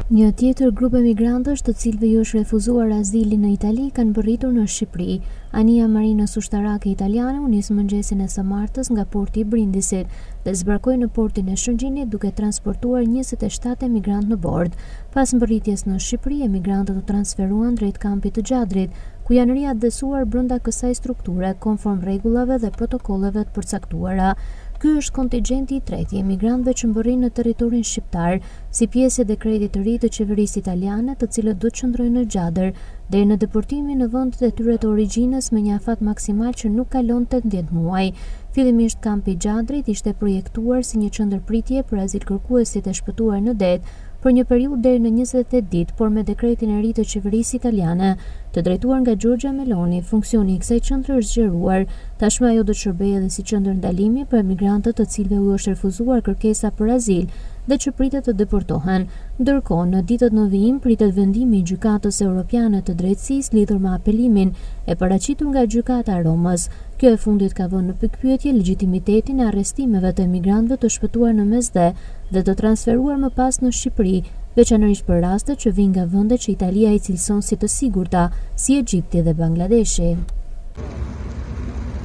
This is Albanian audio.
Një tjetër grup emigrantësh të cilëve ju është refuzuar azili në Itali kanë bërritur në Shqipëri. Ania Marinës ushtarake italiane u nis mëngjesin e së martës nga porti i Brindisit dhe zbarkoi në portin e Shëngjinit duke transportuar 27 emigrant në bord. Pas mbërritjes në Shqipëri, emigrantët u transferuan drejt kampit të Gjadrit, ku janë riadresuar brenda kësaj strukture konform rregullave dhe protokolleve të përcaktuara. Ky është kontingjenti i tretë i emigrantëve që mbërrin në territorin shqiptar, si pjesë e dekretit të ri të qeverisë italiane, të cilët do të qëndrojnë në Gjadër deri në deportimin në vendet e tyre të origjinës me një afat maksimal që nuk kalon 18 muaj. Fillimisht kampi i Gjadrit ishte projektuar si një qendërpritje për azilkërkuesit e shpëtuar në det për një periudhë deri në 28 ditë, por me dekretin e ri të qeverisë italiane, të drejtuar nga Giorgia Meloni, funksioni i kësaj qendre është zgjeruar. Tashmë ajo do të shërbejë edhe si qendër ndalimi për emigrantët të cilëve u është refuzuar kërkesa për azil dhe që pritet të deportohen. Ndërkohë, në ditët në vijim pritet vendimi i Gjykatës Evropiane të Drejtësisë lidhur me apelimin e paraqitur nga Gjykata e Romës. Kjo e fundit ka vënë në pikpyetje legitimitetin e arrestimeve të emigrantëve të shpëtuar në Mesdhe dhe të transferuar më pas në Shqipëri, veçanërisht për raste që vijnë nga vende që Italia i cilëson si të sigurta, si Egjipti dhe Bangladeshi.